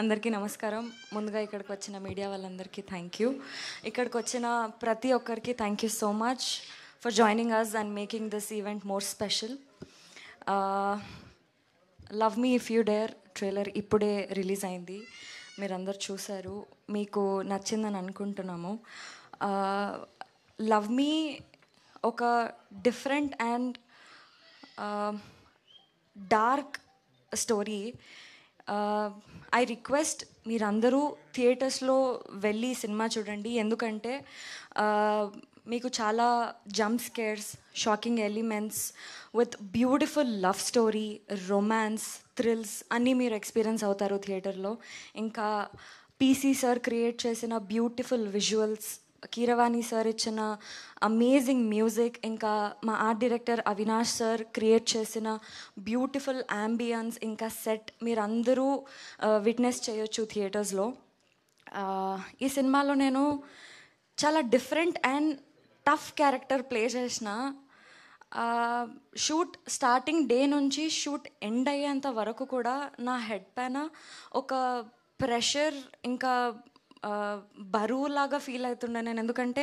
అందరికీ నమస్కారం. ముందుగా ఇక్కడికి వచ్చిన మీడియా వాళ్ళందరికీ థ్యాంక్ యూ. ఇక్కడికి వచ్చిన ప్రతి ఒక్కరికి thank you so much for joining us and making this event more special. Love me if you dare trailer ఇప్పుడే రిలీజ్ అయింది. మీరందరూ చూశారు, మీకు నచ్చిందని అనుకుంటున్నాము. లవ్ మీ ఒక different and dark story. I request మీరందరూ థియేటర్స్లో వెళ్ళి సినిమా చూడండి. ఎందుకంటే మీకు చాలా jump scares, shocking elements with beautiful love story, romance, thrills అన్నీ మీరు ఎక్స్పీరియన్స్ అవుతారు థియేటర్లో. ఇంకా పీసీ సార్ క్రియేట్ చేసిన బ్యూటిఫుల్ విజువల్స్, కీరవాణి సార్ ఇచ్చిన అమేజింగ్ మ్యూజిక్, ఇంకా మా art director Avinash sir create చేసిన బ్యూటిఫుల్ యాంబియన్స్, ఇంకా సెట్ మీరందరూ విట్నెస్ చేయొచ్చు థియేటర్స్లో. ఈ సినిమాలో నేను చాలా different and tough character play చేసిన. షూట్ స్టార్టింగ్ డే నుంచి షూట్ ఎండ్ అయ్యేంత వరకు కూడా నా హెడ్ పైన ఒక ప్రెషర్, ఇంకా బరువులాగా ఫీల్ అవుతుండే నేను. ఎందుకంటే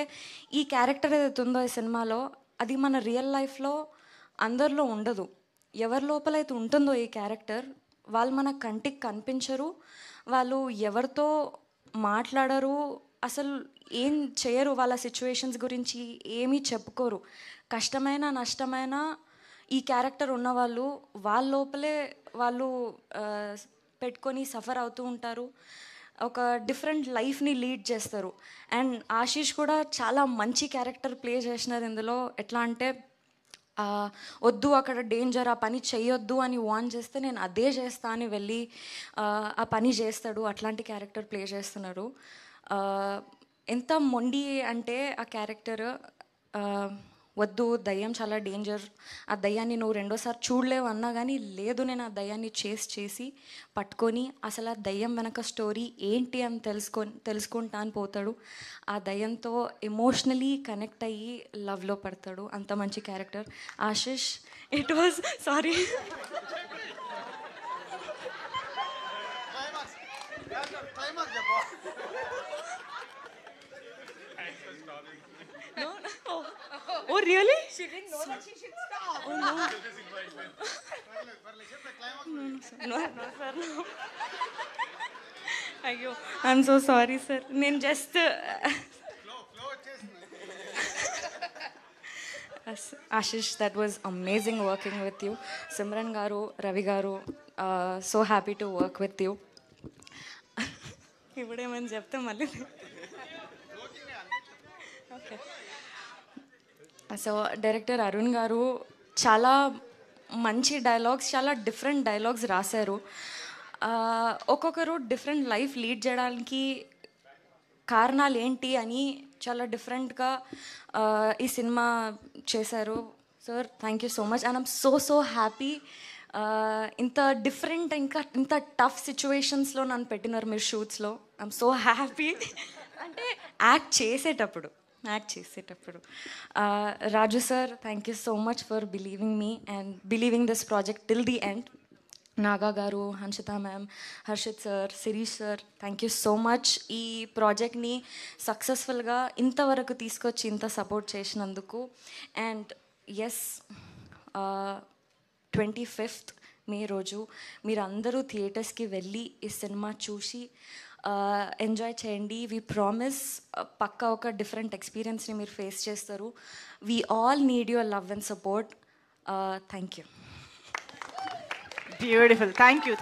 ఈ క్యారెక్టర్ ఏదైతే ఉందో ఈ సినిమాలో, అది మన రియల్ లైఫ్లో అందరిలో ఉండదు. ఎవరి లోపలైతే ఉంటుందో ఈ క్యారెక్టర్, వాళ్ళు మన కంటికి కనిపించరు, వాళ్ళు ఎవరితో మాట్లాడరు, అసలు ఏం చేయరు, వాళ్ళ సిచ్యువేషన్స్ గురించి ఏమీ చెప్పుకోరు. కష్టమైన నష్టమైన ఈ క్యారెక్టర్ ఉన్నవాళ్ళు వాళ్ళ లోపలే వాళ్ళు పెట్టుకొని సఫర్ అవుతూ ఉంటారు. ఒక డిఫరెంట్ లైఫ్ని లీడ్ చేస్తారు. అండ్ ఆశీష్ కూడా చాలా మంచి క్యారెక్టర్ ప్లే చేసినారు ఇందులో. ఎట్లా అంటే వద్దు అక్కడ డేంజర్, ఆ పని చెయ్యొద్దు అని వార్న్ చేస్తే నేను అదే చేస్తా అని వెళ్ళి ఆ పని చేస్తాడు. అట్లాంటి క్యారెక్టర్ ప్లే చేస్తున్నారు. ఎంత మొండి అంటే ఆ క్యారెక్టర్, వద్దు దయ్యం చాలా డేంజర్, ఆ దయ్యాన్ని నువ్వు రెండోసారి చూడలేవు అన్నా కానీ లేదు, నేను ఆ దయ్యాన్ని చేసి పట్టుకొని అసలు ఆ దయ్యం వెనక స్టోరీ ఏంటి అని తెలుసుకుంటా అని పోతాడు. ఆ దయ్యంతో ఎమోషనలీ కనెక్ట్ అయ్యి లవ్లో పడతాడు. అంత మంచి character Ashish. It was sorry No, no. Oh, really? She didn't know that she should stop. Oh, no. No, sir, no. Ayyo, I'm so sorry, sir. నేను just Ashish, that was amazing working with you. Simran garu, Ravi garu, so happy to work with you. ఇప్పుడేమని చెప్తే మళ్ళీ okay. So director Arun గారు చాలా మంచి dialogues, చాలా different dialogues రాశారు. ఒక్కొక్కరు different life lead చేయడానికి కారణాలు ఏంటి అని చాలా డిఫరెంట్గా ఈ సినిమా చేశారు. Sir thank you so much. And I'm so happy. ఇంత డిఫరెంట్, ఇంకా ఇంత టఫ్ సిచ్యువేషన్స్లో నన్ను పెట్టినారు మీరు షూట్స్లో. I'm so happy. అంటే యాక్ట్ చేసేటప్పుడు Raju sir thank you so much for believing me and believing this project till the end. Naga garu, Hanshitha ma'am, Harshith sir, Shirish sir thank you so much. ఈ ప్రాజెక్ట్ని సక్సెస్ఫుల్గా ఇంతవరకు తీసుకొచ్చి ఇంత సపోర్ట్ చేసినందుకు. అండ్ ఎస్, 25th మే రోజు మీరందరూ థియేటర్స్కి వెళ్ళి ఈ సినిమా చూసి ఎంజాయ్ చేయండి. వీ ప్రామిస్ పక్కా ఒక డిఫరెంట్ ఎక్స్పీరియన్స్ని మీరు ఫేస్ చేస్తారు. We all need your love and support. Thank you. Beautiful. Thank you.